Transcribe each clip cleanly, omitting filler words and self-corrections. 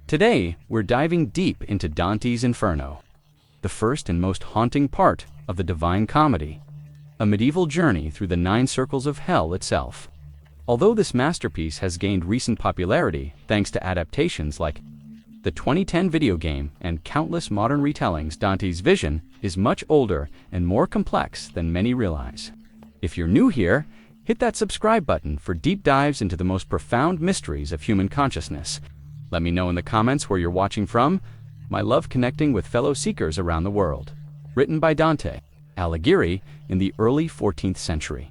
Today, we're diving deep into Dante's Inferno, the first and most haunting part of the Divine Comedy, a medieval journey through the 9 circles of hell itself. Although this masterpiece has gained recent popularity thanks to adaptations like the 2010 video game and countless modern retellings, Dante's vision is much older and more complex than many realize. If you're new here, hit that subscribe button for deep dives into the most profound mysteries of human consciousness. Let me know in the comments where you're watching from. I love connecting with fellow seekers around the world. Written by Dante Alighieri in the early 14th century.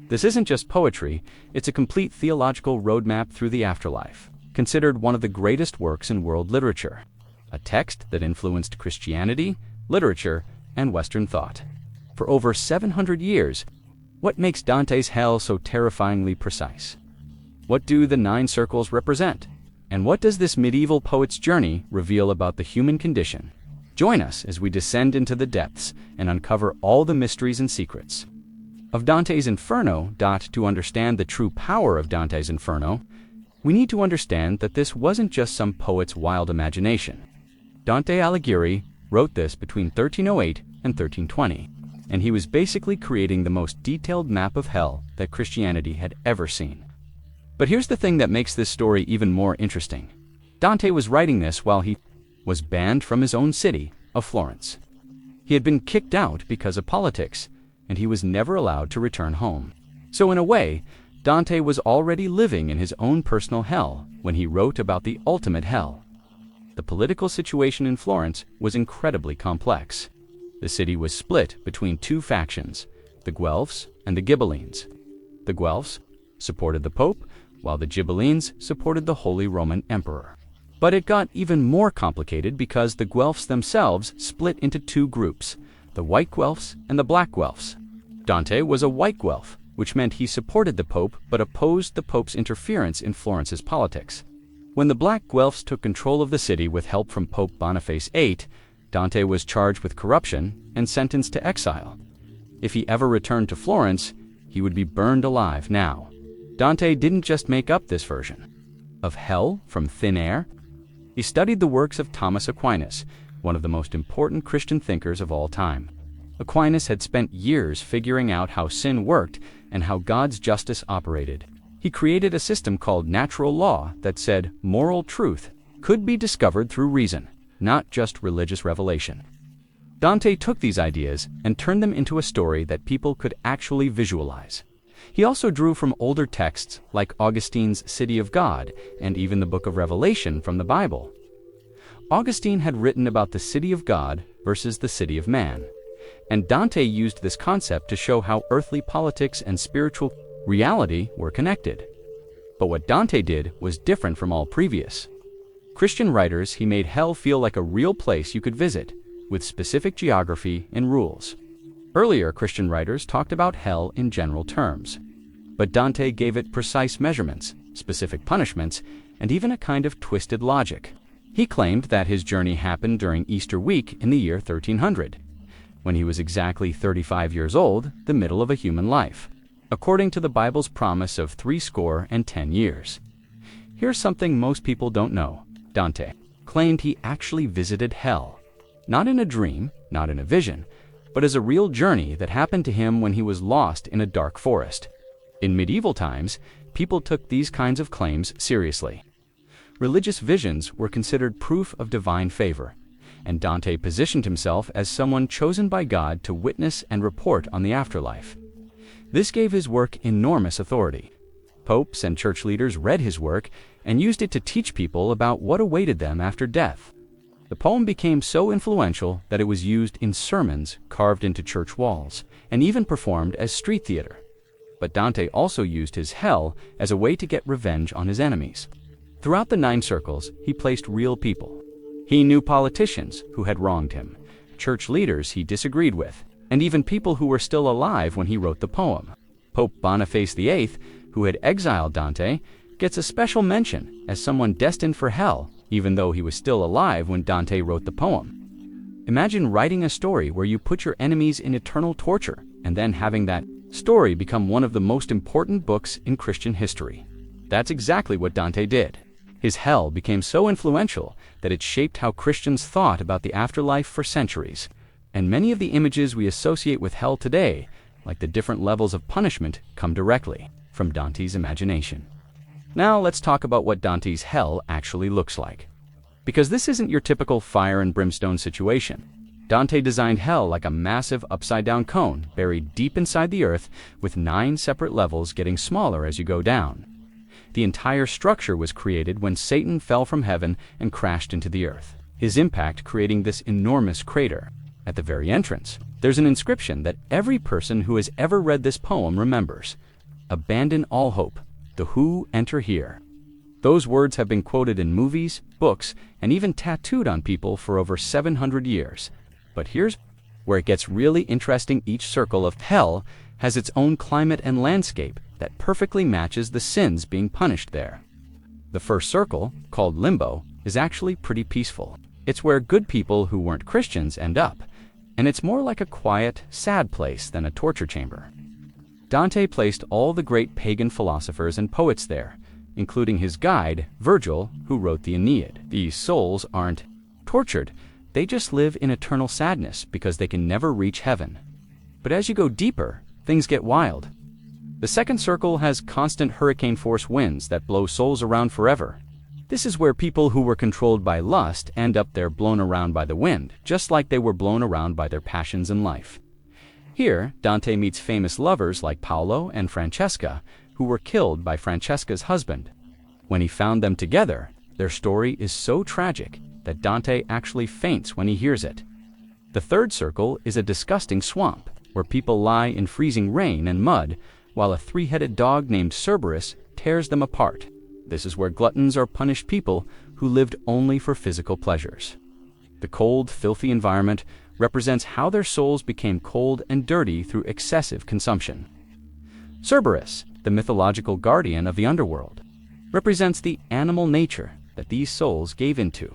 This isn't just poetry, it's a complete theological roadmap through the afterlife, considered one of the greatest works in world literature. A text that influenced Christianity, literature, and Western thought. For over 700 years, what makes Dante's hell so terrifyingly precise? What do the 9 circles represent? And what does this medieval poet's journey reveal about the human condition? Join us as we descend into the depths and uncover all the mysteries and secrets of Dante's Inferno. To understand the true power of Dante's Inferno, we need to understand that this wasn't just some poet's wild imagination. Dante Alighieri wrote this between 1308 and 1320, and he was basically creating the most detailed map of hell that Christianity had ever seen. But here's the thing that makes this story even more interesting. Dante was writing this while he was banned from his own city of Florence. He had been kicked out because of politics, and he was never allowed to return home. So in a way, Dante was already living in his own personal hell when he wrote about the ultimate hell. The political situation in Florence was incredibly complex. The city was split between 2 factions, the Guelphs and the Ghibellines. The Guelphs supported the Pope, while the Ghibellines supported the Holy Roman Emperor. But it got even more complicated because the Guelphs themselves split into 2 groups, the White Guelphs and the Black Guelphs. Dante was a White Guelph, which meant he supported the Pope but opposed the Pope's interference in Florence's politics. When the Black Guelphs took control of the city with help from Pope Boniface VIII, Dante was charged with corruption and sentenced to exile. If he ever returned to Florence, he would be burned alive now. Dante didn't just make up this version of hell from thin air. He studied the works of Thomas Aquinas, one of the most important Christian thinkers of all time. Aquinas had spent years figuring out how sin worked and how God's justice operated. He created a system called natural law that said moral truth could be discovered through reason, not just religious revelation. Dante took these ideas and turned them into a story that people could actually visualize. He also drew from older texts like Augustine's City of God and even the Book of Revelation from the Bible. Augustine had written about the city of God versus the city of man, and Dante used this concept to show how earthly politics and spiritual reality were connected. But what Dante did was different from all previous Christian writers. He made hell feel like a real place you could visit, with specific geography and rules. Earlier Christian writers talked about hell in general terms, but Dante gave it precise measurements, specific punishments, and even a kind of twisted logic. He claimed that his journey happened during Easter week in the year 1300, when he was exactly 35 years old, the middle of a human life, according to the Bible's promise of 70 years. Here's something most people don't know. Dante claimed he actually visited hell, not in a dream, not in a vision, but as a real journey that happened to him when he was lost in a dark forest. In medieval times, people took these kinds of claims seriously. Religious visions were considered proof of divine favor, and Dante positioned himself as someone chosen by God to witness and report on the afterlife. This gave his work enormous authority. Popes and church leaders read his work and used it to teach people about what awaited them after death. The poem became so influential that it was used in sermons carved into church walls, and even performed as street theater. But Dante also used his hell as a way to get revenge on his enemies. Throughout the 9 circles, he placed real people. He knew politicians who had wronged him, church leaders he disagreed with, and even people who were still alive when he wrote the poem. Pope Boniface VIII, who had exiled Dante, gets a special mention as someone destined for hell, even though he was still alive when Dante wrote the poem. Imagine writing a story where you put your enemies in eternal torture, and then having that story become one of the most important books in Christian history. That's exactly what Dante did. His hell became so influential that it shaped how Christians thought about the afterlife for centuries. And many of the images we associate with hell today, like the different levels of punishment, come directly from Dante's imagination. Now let's talk about what Dante's hell actually looks like. Because this isn't your typical fire and brimstone situation. Dante designed hell like a massive upside-down cone buried deep inside the earth with 9 separate levels getting smaller as you go down. The entire structure was created when Satan fell from heaven and crashed into the earth, his impact creating this enormous crater. At the very entrance, there's an inscription that every person who has ever read this poem remembers. "Abandon all hope. The who enter here." Those words have been quoted in movies, books, and even tattooed on people for over 700 years. But here's where it gets really interesting. Each circle of hell has its own climate and landscape that perfectly matches the sins being punished there. The first circle, called Limbo, is actually pretty peaceful. It's where good people who weren't Christians end up, and it's more like a quiet, sad place than a torture chamber. Dante placed all the great pagan philosophers and poets there, including his guide, Virgil, who wrote the Aeneid. These souls aren't tortured, they just live in eternal sadness because they can never reach heaven. But as you go deeper, things get wild. The second circle has constant hurricane-force winds that blow souls around forever. This is where people who were controlled by lust end up there blown around by the wind, just like they were blown around by their passions in life. Here, Dante meets famous lovers like Paolo and Francesca, who were killed by Francesca's husband. When he found them together, their story is so tragic that Dante actually faints when he hears it. The third circle is a disgusting swamp, where people lie in freezing rain and mud, while a 3-headed dog named Cerberus tears them apart. This is where gluttons are punished people who lived only for physical pleasures. The cold, filthy environment represents how their souls became cold and dirty through excessive consumption. Cerberus, the mythological guardian of the underworld, represents the animal nature that these souls gave into.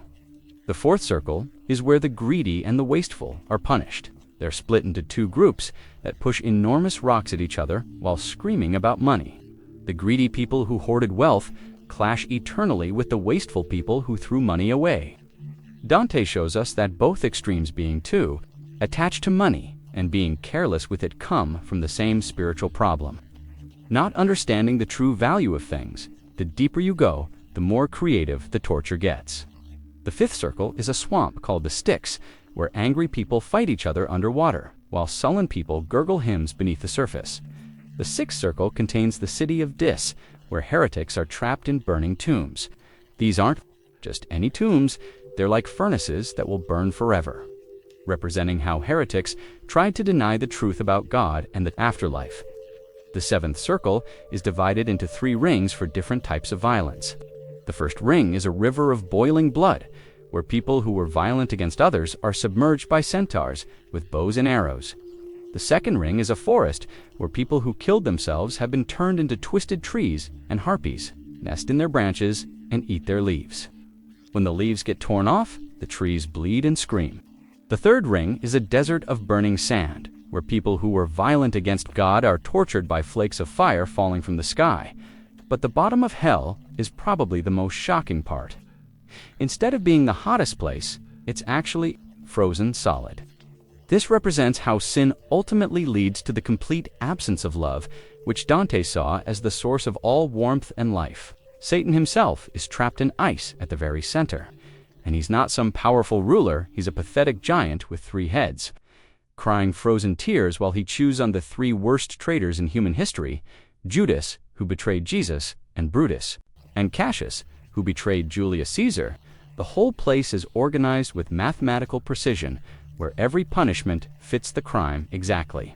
The fourth circle is where the greedy and the wasteful are punished. They're split into 2 groups that push enormous rocks at each other while screaming about money. The greedy people who hoarded wealth clash eternally with the wasteful people who threw money away. Dante shows us that both extremes, being too attached to money and being careless with it, come from the same spiritual problem. Not understanding the true value of things. The deeper you go, the more creative the torture gets. The fifth circle is a swamp called the Styx, where angry people fight each other underwater, while sullen people gurgle hymns beneath the surface. The sixth circle contains the city of Dis, where heretics are trapped in burning tombs. These aren't just any tombs, they're like furnaces that will burn forever, representing how heretics tried to deny the truth about God and the afterlife. The seventh circle is divided into 3 rings for different types of violence. The first ring is a river of boiling blood, where people who were violent against others are submerged by centaurs with bows and arrows. The second ring is a forest, where people who killed themselves have been turned into twisted trees, and harpies nest in their branches and eat their leaves. When the leaves get torn off, the trees bleed and scream. The third ring is a desert of burning sand, where people who were violent against God are tortured by flakes of fire falling from the sky. But the bottom of hell is probably the most shocking part. Instead of being the hottest place, it's actually frozen solid. This represents how sin ultimately leads to the complete absence of love, which Dante saw as the source of all warmth and life. Satan himself is trapped in ice at the very center. And he's not some powerful ruler, he's a pathetic giant with 3 heads, crying frozen tears while he chews on the 3 worst traitors in human history: Judas, who betrayed Jesus, and Brutus, and Cassius, who betrayed Julius Caesar. The whole place is organized with mathematical precision, where every punishment fits the crime exactly.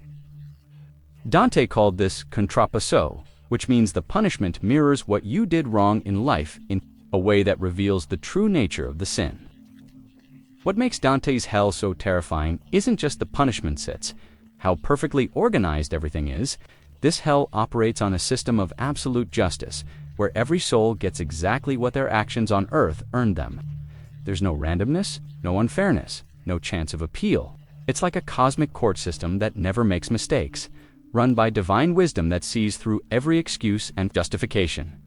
Dante called this contrapposto, which means the punishment mirrors what you did wrong in life in a way that reveals the true nature of the sin. What makes Dante's hell so terrifying isn't just the punishment sets, how perfectly organized everything is. This hell operates on a system of absolute justice, where every soul gets exactly what their actions on earth earned them. There's no randomness, no unfairness, no chance of appeal. It's like a cosmic court system that never makes mistakes, run by divine wisdom that sees through every excuse and justification.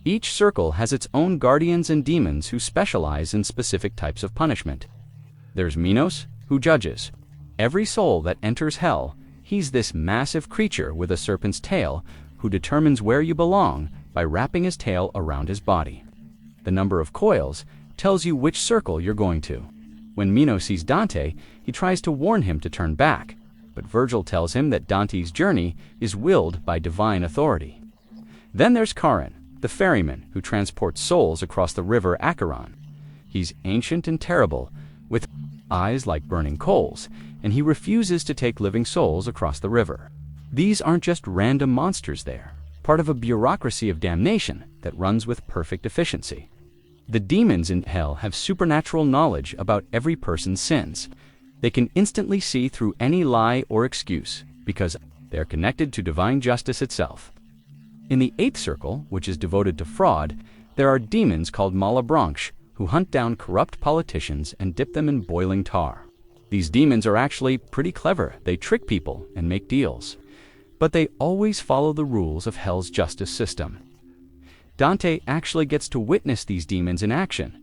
Each circle has its own guardians and demons who specialize in specific types of punishment. There's Minos, who judges. Every soul that enters hell, he's this massive creature with a serpent's tail who determines where you belong by wrapping his tail around his body. The number of coils tells you which circle you're going to. When Minos sees Dante, he tries to warn him to turn back, but Virgil tells him that Dante's journey is willed by divine authority. Then there's Charon, the ferryman who transports souls across the river Acheron. He's ancient and terrible, with eyes like burning coals, and he refuses to take living souls across the river. These aren't just random monsters there, part of a bureaucracy of damnation that runs with perfect efficiency. The demons in hell have supernatural knowledge about every person's sins. They can instantly see through any lie or excuse because they're connected to divine justice itself. In the 8th circle, which is devoted to fraud, there are demons called Malebranche who hunt down corrupt politicians and dip them in boiling tar. These demons are actually pretty clever. They trick people and make deals. But they always follow the rules of hell's justice system. Dante actually gets to witness these demons in action,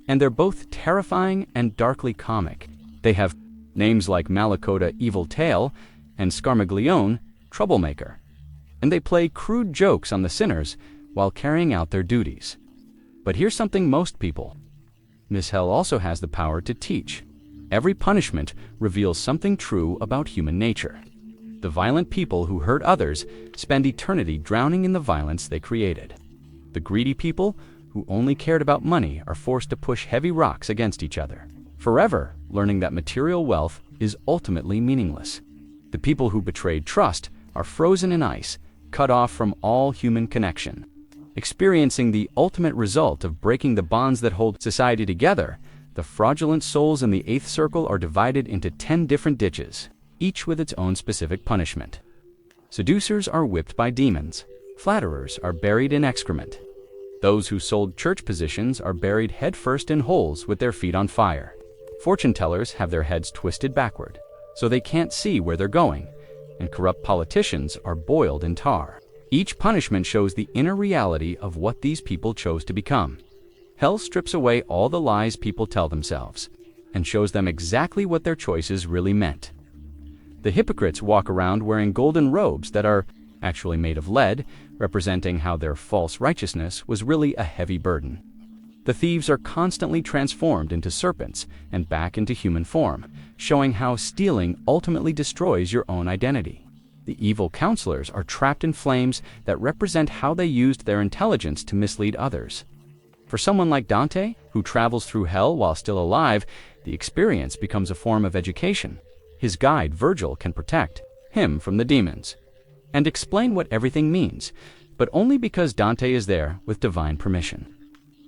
and they're both terrifying and darkly comic. They have names like Malacoda, Evil Tale, and Scarmaglione, Troublemaker, and they play crude jokes on the sinners while carrying out their duties. But here's something most people miss: hell also has the power to teach. Every punishment reveals something true about human nature. The violent people who hurt others spend eternity drowning in the violence they created. The greedy people who only cared about money are forced to push heavy rocks against each other, forever learning that material wealth is ultimately meaningless. The people who betrayed trust are frozen in ice, cut off from all human connection. Experiencing the ultimate result of breaking the bonds that hold society together, the fraudulent souls in the 8th circle are divided into 10 different ditches, each with its own specific punishment. Seducers are whipped by demons. Flatterers are buried in excrement. Those who sold church positions are buried headfirst in holes with their feet on fire. Fortune tellers have their heads twisted backward, so they can't see where they're going, and corrupt politicians are boiled in tar. Each punishment shows the inner reality of what these people chose to become. Hell strips away all the lies people tell themselves and shows them exactly what their choices really meant. The hypocrites walk around wearing golden robes that are actually made of lead, representing how their false righteousness was really a heavy burden. The thieves are constantly transformed into serpents and back into human form, showing how stealing ultimately destroys your own identity. The evil counselors are trapped in flames that represent how they used their intelligence to mislead others. For someone like Dante, who travels through hell while still alive, the experience becomes a form of education. His guide, Virgil, can protect him from the demons and explain what everything means, but only because Dante is there with divine permission.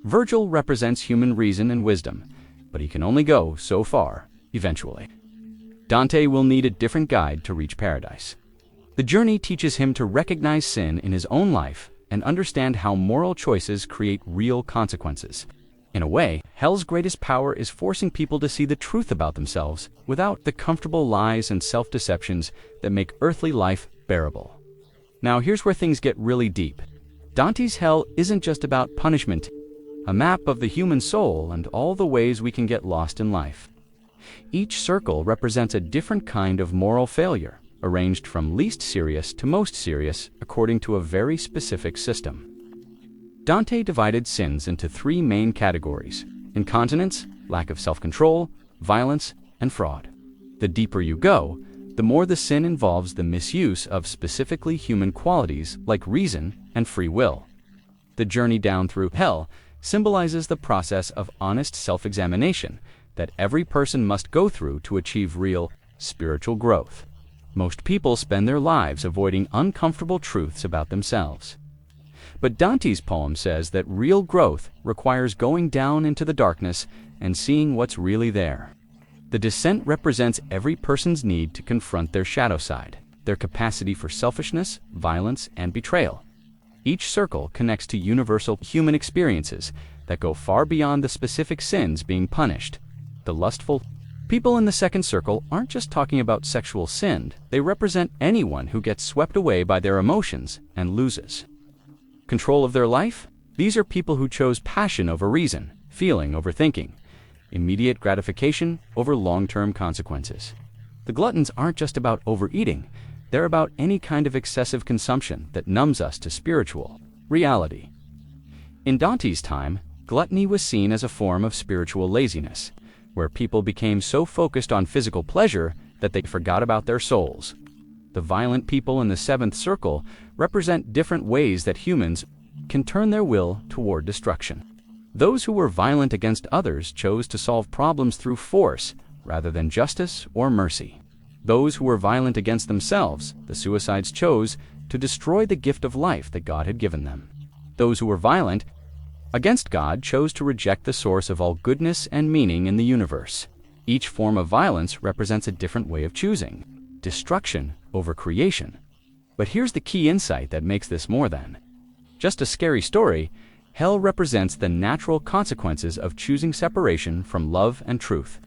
Virgil represents human reason and wisdom, but he can only go so far, eventually. Dante will need a different guide to reach paradise. The journey teaches him to recognize sin in his own life and understand how moral choices create real consequences. In a way, hell's greatest power is forcing people to see the truth about themselves without the comfortable lies and self-deceptions that make earthly life bearable. Now here's where things get really deep. Dante's hell isn't just about punishment, a map of the human soul and all the ways we can get lost in life. Each circle represents a different kind of moral failure, arranged from least serious to most serious according to a very specific system. Dante divided sins into 3 main categories: incontinence, lack of self-control, violence, and fraud. The deeper you go, the more the sin involves the misuse of specifically human qualities like reason and free will. The journey down through hell symbolizes the process of honest self-examination that every person must go through to achieve real spiritual growth. Most people spend their lives avoiding uncomfortable truths about themselves. But Dante's poem says that real growth requires going down into the darkness and seeing what's really there. The descent represents every person's need to confront their shadow side, their capacity for selfishness, violence, and betrayal. Each circle connects to universal human experiences that go far beyond the specific sins being punished. The lustful people in the 2nd circle aren't just talking about sexual sin, they represent anyone who gets swept away by their emotions and loses control of their life. These are people who chose passion over reason, feeling over thinking, immediate gratification over long-term consequences. The gluttons aren't just about overeating, they're about any kind of excessive consumption that numbs us to spiritual reality. In Dante's time, gluttony was seen as a form of spiritual laziness, where people became so focused on physical pleasure that they forgot about their souls. The violent people in the seventh circle represent different ways that humans can turn their will toward destruction. Those who were violent against others chose to solve problems through force rather than justice or mercy. Those who were violent against themselves, the suicides, chose to destroy the gift of life that God had given them. Those who were violent against God chose to reject the source of all goodness and meaning in the universe. Each form of violence represents a different way of choosing destruction over creation. But here's the key insight that makes this more than just a scary story. Hell represents the natural consequences of choosing separation from love and truth.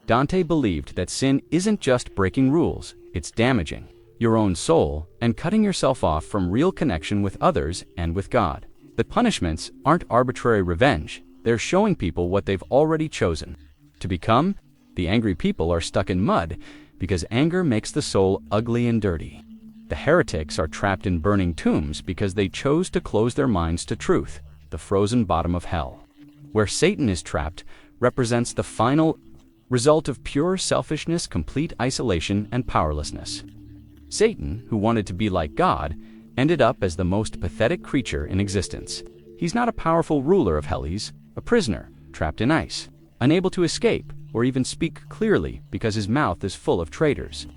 Dante believed that sin isn't just breaking rules, it's damaging your own soul and cutting yourself off from real connection with others and with God. The punishments aren't arbitrary revenge, they're showing people what they've already chosen to become. The angry people are stuck in mud because anger makes the soul ugly and dirty. The heretics are trapped in burning tombs because they chose to close their minds to truth, the frozen bottom of hell. Where Satan is trapped represents the final result of pure selfishness, complete isolation, and powerlessness. Satan, who wanted to be like God, ended up as the most pathetic creature in existence. He's not a powerful ruler of hell, he's a prisoner, trapped in ice, unable to escape or even speak clearly because his mouth is full of traitors.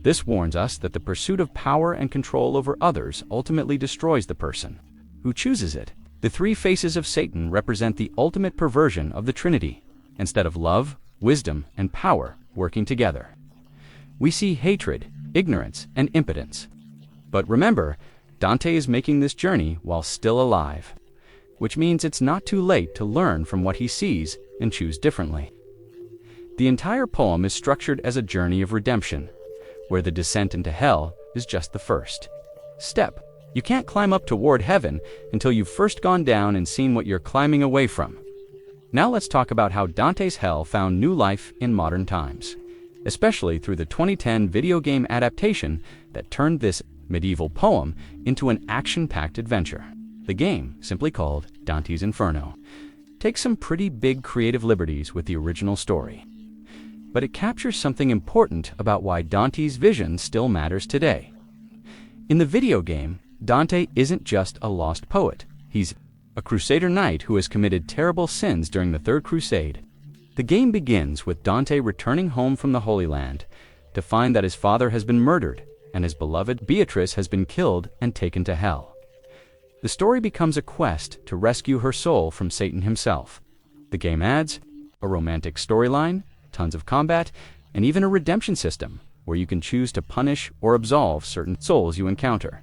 This warns us that the pursuit of power and control over others ultimately destroys the person who chooses it. The three faces of Satan represent the ultimate perversion of the Trinity. Instead of love, wisdom, and power working together, we see hatred, ignorance, and impotence. But remember, Dante is making this journey while still alive, which means it's not too late to learn from what he sees and choose differently. The entire poem is structured as a journey of redemption, where the descent into hell is just the first step. You can't climb up toward heaven until you've first gone down and seen what you're climbing away from. Now let's talk about how Dante's hell found new life in modern times, especially through the 2010 video game adaptation that turned this medieval poem into an action-packed adventure. The game, simply called Dante's Inferno, takes some pretty big creative liberties with the original story, but it captures something important about why Dante's vision still matters today. In the video game, Dante isn't just a lost poet. He's a crusader knight who has committed terrible sins during the Third Crusade. The game begins with Dante returning home from the Holy Land to find that his father has been murdered and his beloved Beatrice has been killed and taken to hell. The story becomes a quest to rescue her soul from Satan himself. The game adds a romantic storyline, tons of combat, and even a redemption system where you can choose to punish or absolve certain souls you encounter.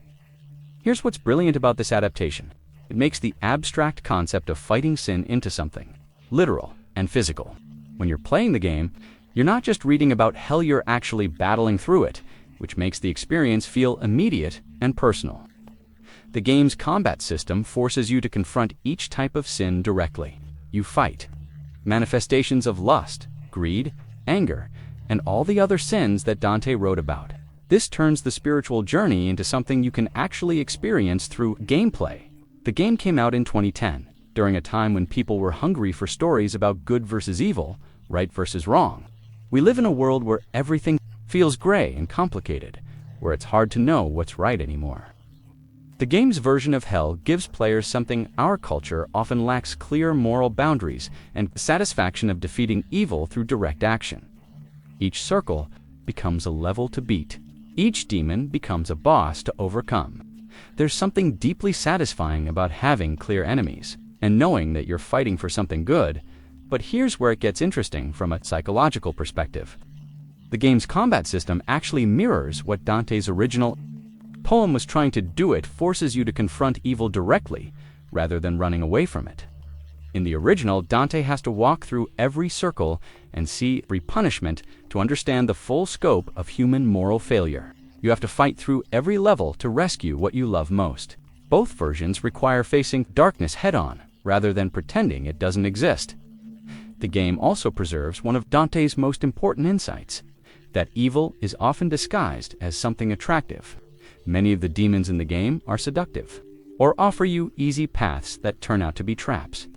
Here's what's brilliant about this adaptation. It makes the abstract concept of fighting sin into something literal and physical. When you're playing the game, you're not just reading about hell, you're actually battling through it, which makes the experience feel immediate and personal. The game's combat system forces you to confront each type of sin directly. You fight manifestations of lust, greed, anger, and all the other sins that Dante wrote about. This turns the spiritual journey into something you can actually experience through gameplay. The game came out in 2010, during a time when people were hungry for stories about good versus evil, right versus wrong. We live in a world where everything feels gray and complicated, where it's hard to know what's right anymore. The game's version of hell gives players something our culture often lacks: clear moral boundaries and satisfaction of defeating evil through direct action. Each circle becomes a level to beat. Each demon becomes a boss to overcome. There's something deeply satisfying about having clear enemies and knowing that you're fighting for something good. But here's where it gets interesting from a psychological perspective. The game's combat system actually mirrors what Dante's original poem was trying to do. It forces you to confront evil directly rather than running away from it. In the original, Dante has to walk through every circle and see every punishment to understand the full scope of human moral failure. You have to fight through every level to rescue what you love most. Both versions require facing darkness head-on, rather than pretending it doesn't exist. The game also preserves one of Dante's most important insights, that evil is often disguised as something attractive. Many of the demons in the game are seductive, or offer you easy paths that turn out to be traps.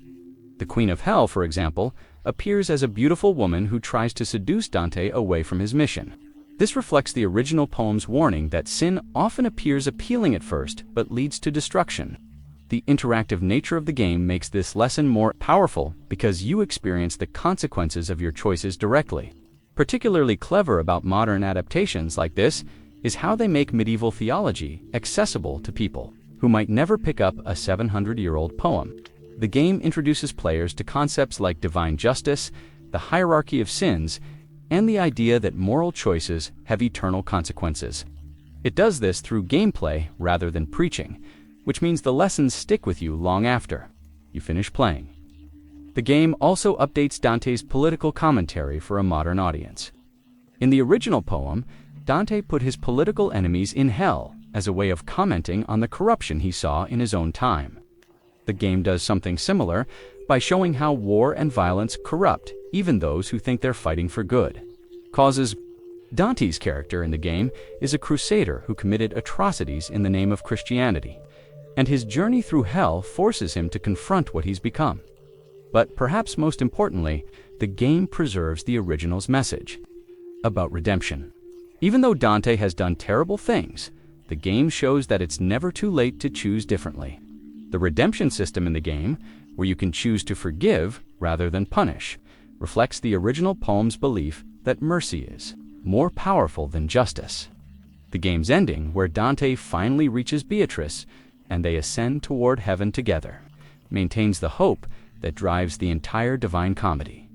The Queen of Hell, for example, appears as a beautiful woman who tries to seduce Dante away from his mission. This reflects the original poem's warning that sin often appears appealing at first, but leads to destruction. The interactive nature of the game makes this lesson more powerful because you experience the consequences of your choices directly. Particularly clever about modern adaptations like this is how they make medieval theology accessible to people who might never pick up a 700-year-old poem. The game introduces players to concepts like divine justice, the hierarchy of sins, and the idea that moral choices have eternal consequences. It does this through gameplay rather than preaching, which means the lessons stick with you long after you finish playing. The game also updates Dante's political commentary for a modern audience. In the original poem, Dante put his political enemies in hell as a way of commenting on the corruption he saw in his own time. The game does something similar by showing how war and violence corrupt even those who think they're fighting for good. Dante's character in the game is a crusader who committed atrocities in the name of Christianity, and his journey through hell forces him to confront what he's become. But perhaps most importantly, the game preserves the original's message about redemption. Even though Dante has done terrible things, the game shows that it's never too late to choose differently. The redemption system in the game, where you can choose to forgive rather than punish, reflects the original poem's belief that mercy is more powerful than justice. The game's ending, where Dante finally reaches Beatrice and they ascend toward heaven together, maintains the hope that drives the entire Divine Comedy.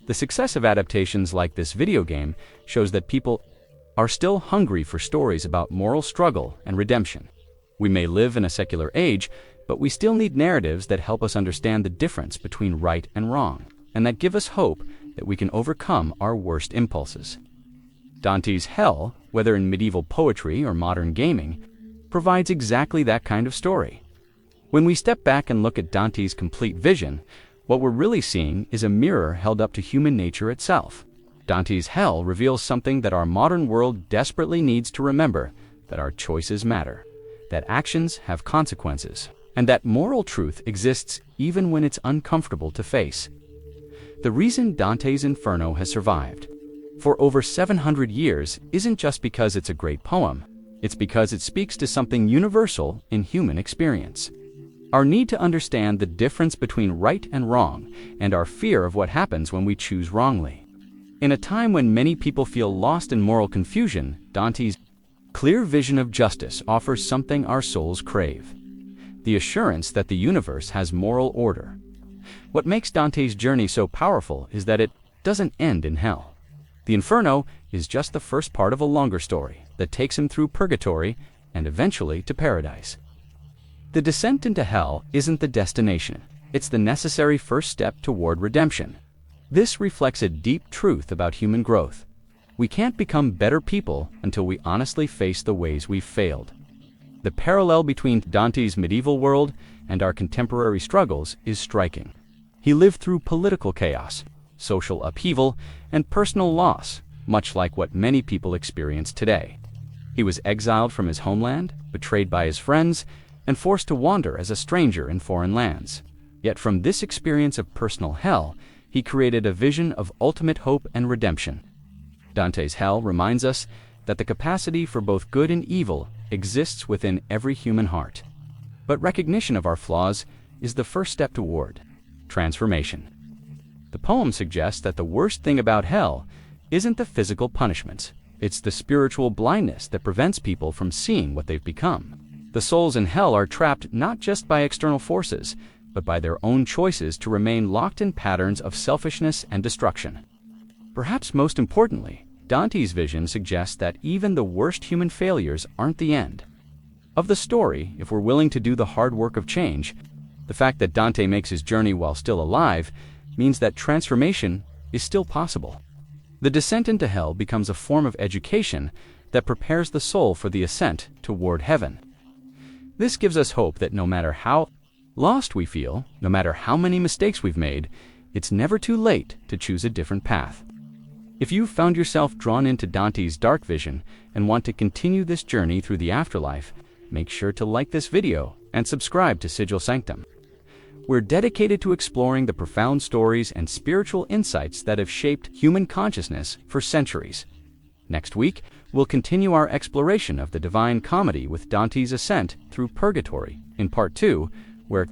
The success of adaptations like this video game shows that people are still hungry for stories about moral struggle and redemption. We may live in a secular age, but we still need narratives that help us understand the difference between right and wrong, and that give us hope that we can overcome our worst impulses. Dante's Hell, whether in medieval poetry or modern gaming, provides exactly that kind of story. When we step back and look at Dante's complete vision, what we're really seeing is a mirror held up to human nature itself. Dante's Hell reveals something that our modern world desperately needs to remember, that our choices matter, that actions have consequences, and that moral truth exists even when it's uncomfortable to face. The reason Dante's Inferno has survived for over 700 years isn't just because it's a great poem. It's because it speaks to something universal in human experience. Our need to understand the difference between right and wrong, and our fear of what happens when we choose wrongly. In a time when many people feel lost in moral confusion, Dante's clear vision of justice offers something our souls crave: the assurance that the universe has moral order. What makes Dante's journey so powerful is that it doesn't end in hell. The Inferno is just the first part of a longer story that takes him through purgatory and eventually to paradise. The descent into hell isn't the destination, it's the necessary first step toward redemption. This reflects a deep truth about human growth. We can't become better people until we honestly face the ways we've failed. The parallel between Dante's medieval world and our contemporary struggles is striking. He lived through political chaos, social upheaval, and personal loss, much like what many people experience today. He was exiled from his homeland, betrayed by his friends, and forced to wander as a stranger in foreign lands. Yet from this experience of personal hell, he created a vision of ultimate hope and redemption. Dante's Hell reminds us that the capacity for both good and evil exists within every human heart. But recognition of our flaws is the first step toward transformation. The poem suggests that the worst thing about hell isn't the physical punishments. It's the spiritual blindness that prevents people from seeing what they've become. The souls in hell are trapped not just by external forces, but by their own choices to remain locked in patterns of selfishness and destruction. Perhaps most importantly, Dante's vision suggests that even the worst human failures aren't the end of the story if we're willing to do the hard work of change. The fact that Dante makes his journey while still alive means that transformation is still possible. The descent into hell becomes a form of education that prepares the soul for the ascent toward heaven. This gives us hope that no matter how lost we feel, no matter how many mistakes we've made, it's never too late to choose a different path. If you've found yourself drawn into Dante's dark vision and want to continue this journey through the afterlife, make sure to like this video and subscribe to Sigil Sanctum. We're dedicated to exploring the profound stories and spiritual insights that have shaped human consciousness for centuries. Next week, we'll continue our exploration of the Divine Comedy with Dante's ascent through purgatory in Part 2, where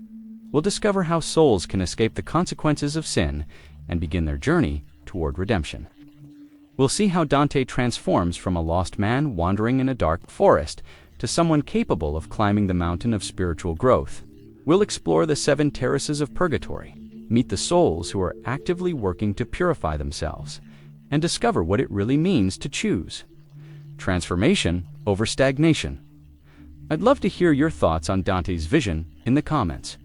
we'll discover how souls can escape the consequences of sin and begin their journey toward redemption. We'll see how Dante transforms from a lost man wandering in a dark forest to someone capable of climbing the mountain of spiritual growth. We'll explore the 7 terraces of purgatory, meet the souls who are actively working to purify themselves, and discover what it really means to choose transformation over stagnation. I'd love to hear your thoughts on Dante's vision in the comments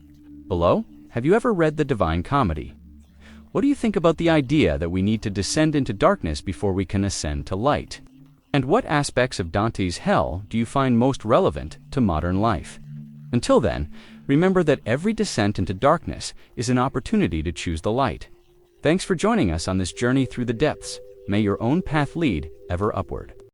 below. Have you ever read the Divine Comedy? What do you think about the idea that we need to descend into darkness before we can ascend to light? And what aspects of Dante's hell do you find most relevant to modern life? Until then, remember that every descent into darkness is an opportunity to choose the light. Thanks for joining us on this journey through the depths. May your own path lead ever upward.